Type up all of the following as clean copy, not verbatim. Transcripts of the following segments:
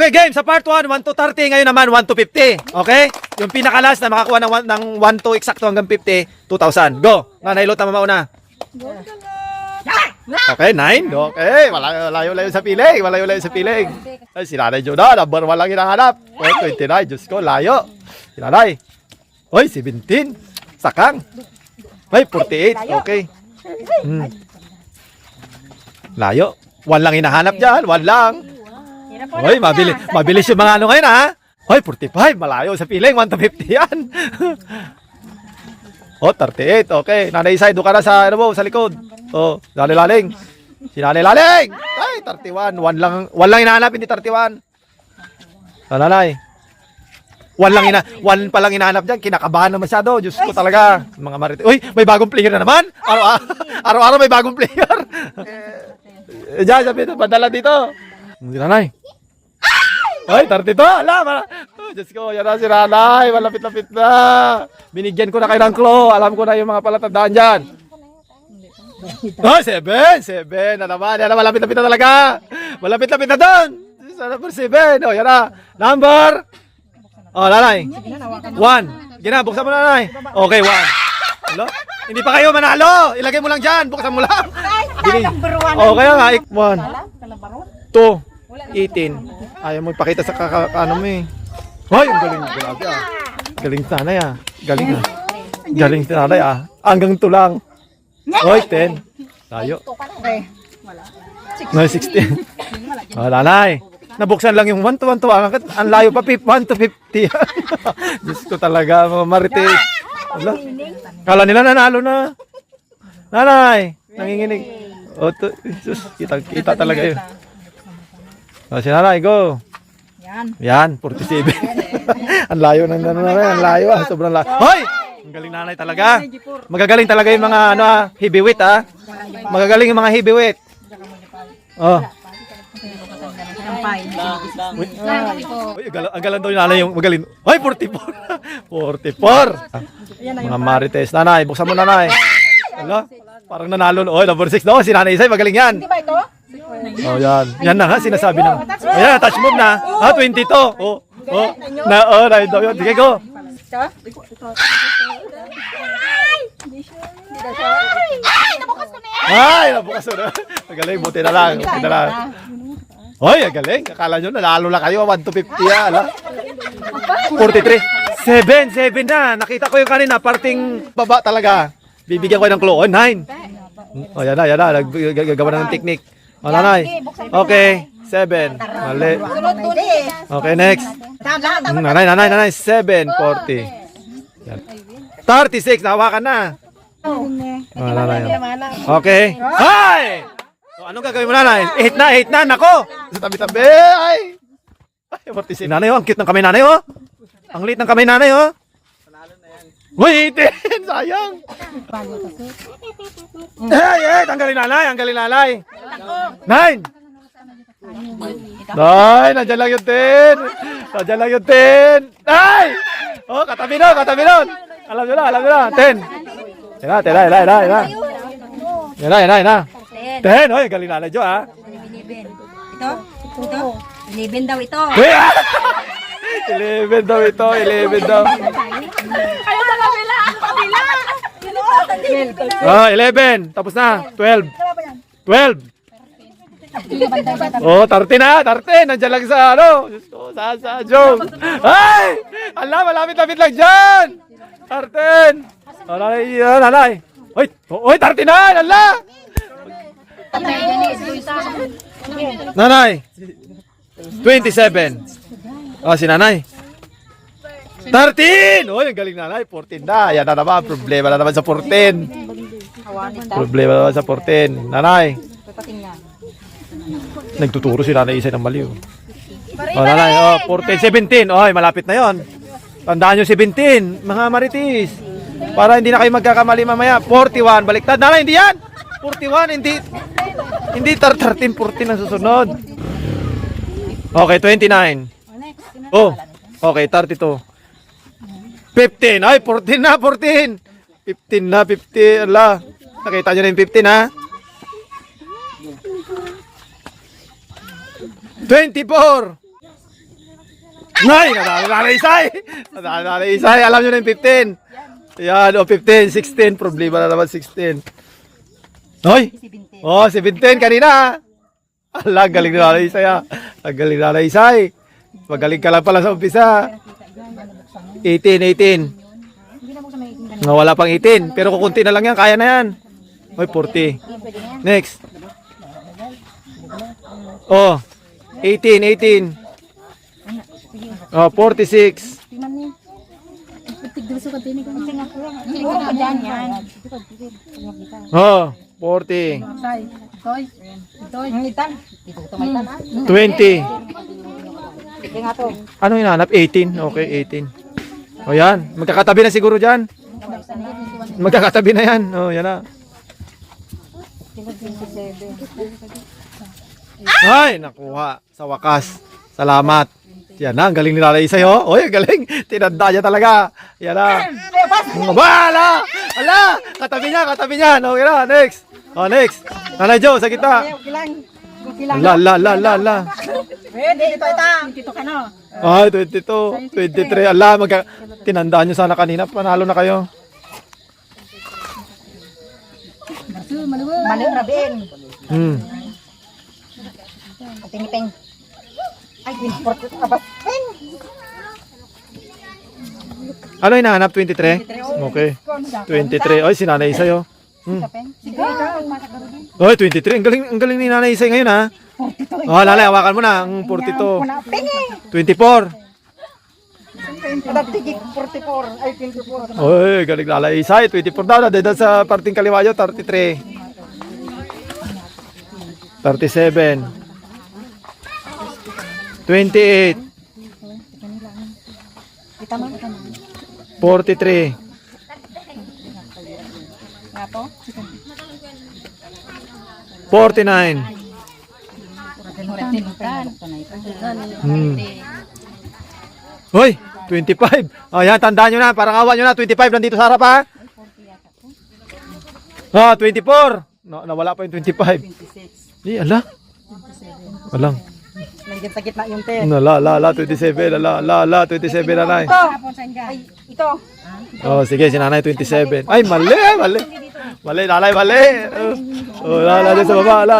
Okay, game. Sa part 1, 1 to 30. Ngayon naman, 1 to 50. Okay? Yung pinakalas na makakuha ng 1 to eksakto hanggang 50, 2,000. Go. Nanay Lot na mauna. Okay, 9. Okay, malayo-layo sa piling. Malayo-layo sa piling. Ay, si Nanay Joda, number 1 lang hinahanap. Okay, 29. Diyos ko, layo. Si Nanay. Oy, 17. Sakang. Ay, 48. Okay. Layo. 1 lang hinahanap dyan. 1 lang. Oy, mabilis yung mga ano ngayon, ha? Oy, 45. Malayo sa piling. 1 to 50 yan. Oh, 38. Okay. Nanay Isay, doon ka na sa, ano mo, sa likod. Oh, laling. Si Nanay Laling. Ay, 31. 1 lang hinahanap, hindi 31. Oh, Nanay. 1 pa lang hinahanap dyan. Kinakabahan na masyado. Diyos ko talaga. Mga marites. Uy, may bagong player na naman. Araw-araw may bagong player. Diyan, sabi ito, padala dito. Hindi Nanay. Ay, 32. Ala, oh, Diyos ko, yan na si Nanay. Malapit-lapit na. Binigyan ko na kayo ng claw. Alam ko na yung mga palatandaan dyan. Oh, 7 na naman. Yan na, malapit-lapit na talaga. Malapit-lapit na doon. Sa number 7. Oh, yan na. Number. Oh, Nanay. 1. Gina, buksan mo na, Nanay. Okay, 1. Hello? Hindi pa kayo manalo. Ilagay mo lang dyan. Buksan mo lang. Oh, kaya nga. 1, 2, 18. Ayaw mo ipakita sa ano mo eh. Hoy, ang galing. Grabe ah. Galing si Nanay ah. Galing ah. Galing si Nanay ah. Hanggang 2 lang. Hoy, 10. Tayo. No, 16. Oh, Nanay. Nabuksan lang yung 1 to 1 to 1. Ang layo pa, 1 to 50. Diyos ko talaga, mga marites. Wala. Kala nila nanalo na. Nanay, nanginginig. O, kita talaga yun. O, si Nanay, go. Yan, 47. Ang layo ng Nanay, ang layo ah. Sobrang layo. Hoy! Ang galing Nanay talaga. Magagaling talaga yung mga heavyweight ah. Magagaling yung mga heavyweight. Oh. Uy, ang galang daw yung Nanay yung magaling. Hoy, 44. 44. Mga marites. Nanay, buksan mo Nanay. Hala, parang nanalo. Oy, number 6 daw. Si Nanay Isay, magaling yan. Di ba ito? Oh, yan. Yan na nga, sinasabi na. Ayan, touch move na. 22. Oh, oh. Nanay daw yun. Sige, go. Ay, nabukas ko na. Magaling, buti na lang. Buti na lang. Hoy, galing. Akala nyo, nanalo lang kayo. 1 to 50 yan. 43. 7 na. Nakita ko yung kanina. Parting baba talaga. Bibigyan ko ng clue. Oh, 9. Oh, yan na. Gagawa na ng technique. Oh, Nanay. Okay. 7. Mali. Okay, next. Nanay. 7. 40. Yan. 36. Nahawakan na. Oh, Nanay. Okay. Hi! So, anong gagawin mo, Nanay? 8 na. Nako! Sa tabi-tabi. Ay! 46. Nanay, oh. Ang cute ng kamay, Nanay, oh. Ang liit ng kamay, Nanay, oh. Uy, 18! Sayang! Ay! Tanggalin, Nanay. 9! Nay, nandiyan lang yung 10. Ay! Oh, katabi nun. Alam nyo na. 10. Yan na. 10. Oy, galing Nanay Jo, ha? 11. Ito? 11 daw ito. 11 daw ito. Ayaw sa kabila. Oh, 11. Tapos na. 12. Oh, 30 na. Nandiyan lang sa sa Jong. Ay! Ala, malapit-lapit lang dyan. 13. Oh, Nanay. Oy, 39. Ala! Nanay. 27. Oh, si Nanay. 13! Oy, ang galing Nanay. 14 na. Yan na naman. Problema na naman sa 14. Nanay. Nagtuturo si Nanay Isay ng mali. Oh, Nanay. 14. 17. Oy, malapit na yon. Tandaan nyo 17. Mga maritis. Para hindi na kayo magkakamali mamaya. 41. Baliktad. Nanay, hindi yan. 41. Hindi 13. 14 ang susunod. Okay, 29. Oh, okay, 32. 15. Ay, 14 na, 14. 15 na, 50. Ala, nakita nyo na yung 15, ha? 24. Nay, nadali Isay. Nadali Isay. Alam nyo na yung 15. Yan, o 15, 16. Problema na naman 16. Hoy! 17. Oh, 17 kanina. Ala, galing na Isay ah. Ang galing na Isay. Magaling ka lang pala sa umpisa. 18. Hindi na buksan may itin kanina. Wala pang 18. Pero kukunti na lang yan. Kaya na yan. Hoy, 40. Pwede na yan. Next. Oh, 18. Oh, 46. Timan niya. Tigduso ka din. Tingnan ko dyan yan. Oh, 40. Toy. Itan. Ito may itan ha. 20. Sige nga to. Ano hinahanap? 18. Okay, 18. O yan. Magkakatabi na siguro dyan. Magkakatabi na yan. O, yan na. Ay, nakuha. Sa wakas. Salamat. Yan na, ang galing nila Isay, oh. Oy, ang galing. Tinanda niya talaga. Yan na. Ala! Ala! Katabi niya. Okay na, next. Oh, next. Nanay Jo, sa kita. La. Pwede, ito. Dito ka na. Ay, 22, 23. Ala, tinandaan nyo sana kanina. Panalo na kayo. Mali rabin. Tingiping. Ay, 24. Abas. Ano hinahanap? 23? Okay. 23. Ay, si Nanay Isay, oh. Sige, ikaw. Ay, 23. Ang galing ni Nanay Isay ngayon, ha? Oh, lalay, hawakan mo na. Ang 42. 24. 44. Ay, 24. Oy, galing Lalay Isay. 24 daw na. Dahil sa parting kaliwayo, 33. 37. 28. Kita mo? 43. Nga po? 49. Hoy, 25. Oh, yan, tandaan nyo na. Parang awan nyo na. 25 nandito sa harap, ha? Ah, 24. No, nawala pa yung 25. 26. Eh, ala. Walang. Nandiyan sa gitna yung 10. No, la, 27. La, 27 na na. Ay, ito. Oh, sige, si nanay 27. Ay, mali. Mali, nanay, mali. Oh, la, dyan sa baba, la.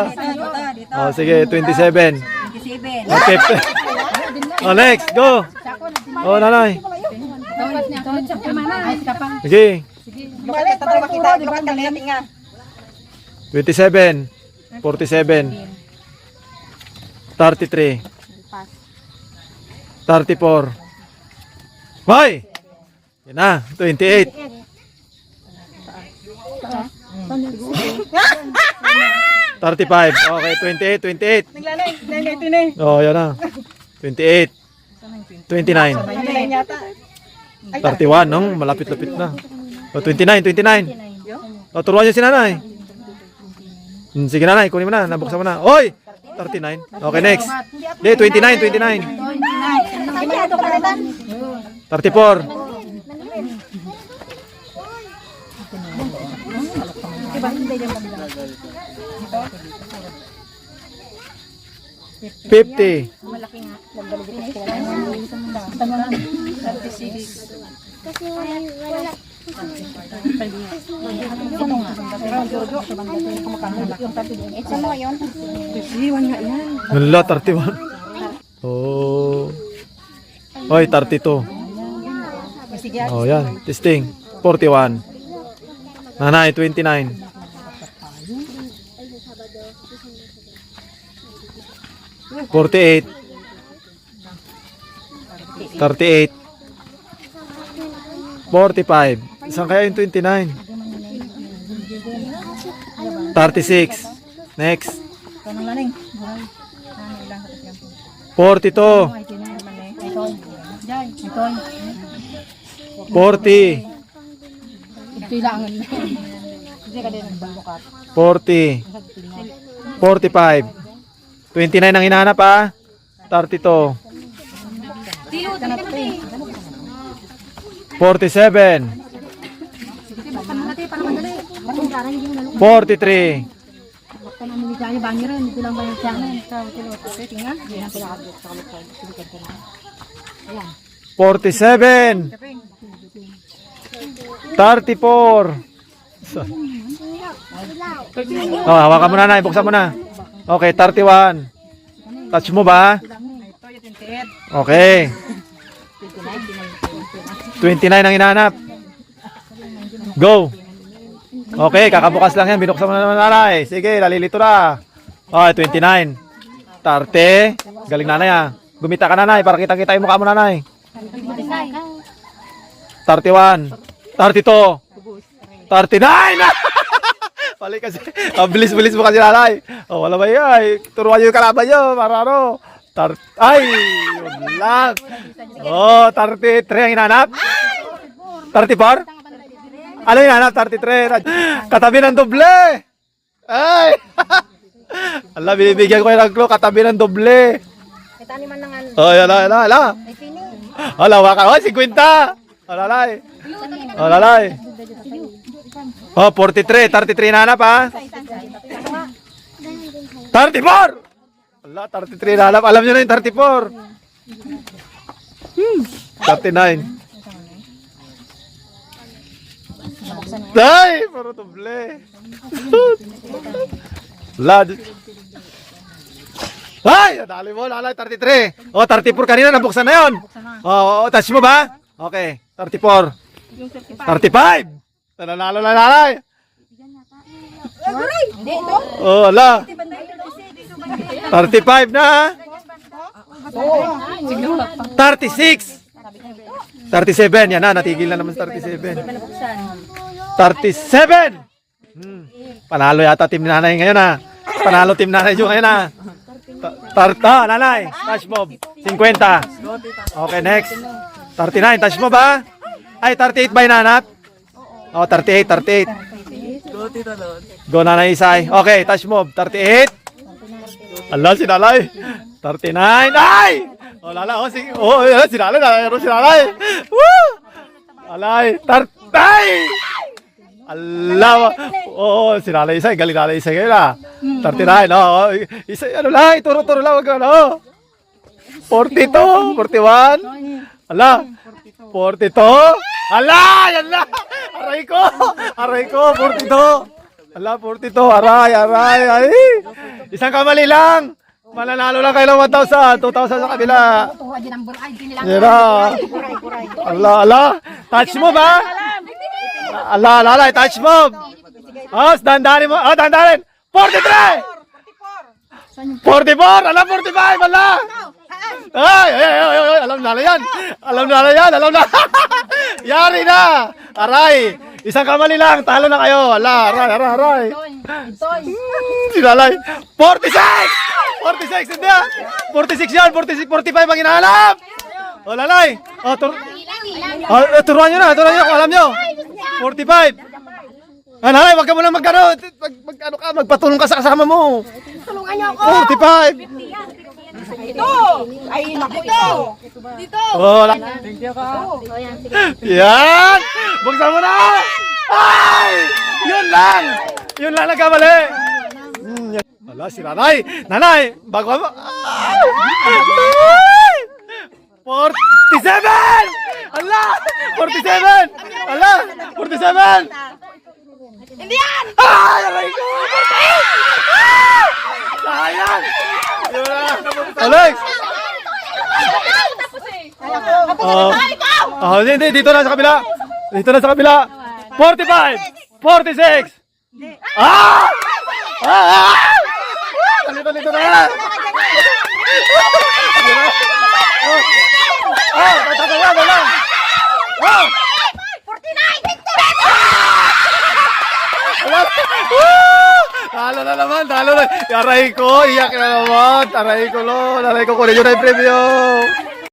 Dito. Oh, sige, 27. 27. Okay. Oh, next, go. Oh, nanay. Sige. Bakit tayo makita? Bakit kalitin nga? 27. 47. 33. 34. Hoy! Yan na, 28. 35. Okay, 28. Naglalay. Oh, yan na. 28. 29. 31, no? Malapit-lapit na. Oh, 29. Oh, turuan niyo si nanay. Sige nanay, kunin mo na. Nabuksan mo na. Oy! 39. Okay, next. Di, 29. 34. 50. Wala, 31. Oh. Oy, 32. Oh, yan. Testing. 41. Nanay, 29. 48. 38. 45. Saan kaya yung 29? 36. Next. 42. 40. 40. 45. 29 ang hinahanap, ha? 32. 47. 43. 48. 47. 34. Oh, hawakan mo na, Nay. Buksan mo na. Okay, 31. Touch mo ba? Okay. 29 ang hinahanap. Go. Okay, kakabukas lang yan. Binuksan mo na naman, Nanay. Sige, lalilito na. Okay, 29. 30. Galing, Nanay, ah. Gumita ka, Nanay, para kitang-kita yung mukha mo, Nanay. 31. 32. 39. Balik kasi. Bilis-bilis mo kasi, Nanay. Oh, wala ba yan? Turuan nyo yung kalaban nyo. Para ano? Ay, yun lang. Oh, 33 ang hinahanap. 34? Ano yung hinahanap? 33. Katabi ng doble. Ay. Ala, binibigyan ko yung clue. Katabi ng doble. Oh, yan na, yan na, yan na. Ala, waka. Oh, 50. Alalay. Alalay. Oh, 43. 33 hinahanap, ha? 34. Ala, 33 hinahanap. Alam nyo na yung 34. 39. Ay, puro doble. Lad. Ay, dali mo, lalay, 33. Oh, 34 kanina, nabuksan na yun. Oh, touch mo ba? Okay, 34. 35. Nanalo na, lalay. Oh, ala. 35 na. 36. 37, yan na, natigil na naman sa 37. 37! Panalo yata team nanay ngayon, ha. Panalo team nanay yung ngayon, ha. Nanay, touch mob. 50. Okay, next. 39, touch mo ba? Ay, 38 ba hinanap? Oh, 38, 38. Go, Nanay Isay. Okay, touch mob. 38. Ala, si Nanay. 39. Ay! Oh, lala, oh, sige. Oh, si Nanay, nalaro si Nanay. Woo! Alay, ay! Ala, oh, si Nanay Isay, galing Nanay Isay ngayon, ha. 39, oh. Isa, ano lang, turo-turo lang, wag ano. 42, 41. Ala, 42. Ala, yan na. Aray ko, 42. Ala, 42, aray, ay. Isang kamali lang. Mananalo lang kayo ng 1,000, 2,000 sa kabila. Yan. Ala. Touch mo ba? Ala, touch mo. Oh, dandanin mo. Oh, dandanin. 43! 44! Ala, 45! Ala! Ay! Alam na yan. Yari na. Aray. Isang kamali lang. Talo na kayo. Ala, aray. Sinalay. 46! 46, hindi ah. 46 yan. 46, 45 ang hinahanap. O, lalay. O, turuan nyo na kung alam nyo. 45. Lalay, wag ka muna magkano ka, magpatulong ka sa kasama mo. Tulungan niyo ako. 45. Ito. Ay, naku ito. Dito. Oh, yan. Buksan mo na. Ay! Yun lang nagkamali. Ala, si Nanay. Nanay, bago mo. 47! Ala! 47! Ala! 47! Hindi yan. Ay! Aray ko! Sayang! Alex! Hindi, dito na sa kabila. 45! 46! Ah! Dito na! Tatawa na lang! 49! Talo na naman, talo na. Aray ko, iyak na naman. Aray ko, kunin nyo na yung premyo.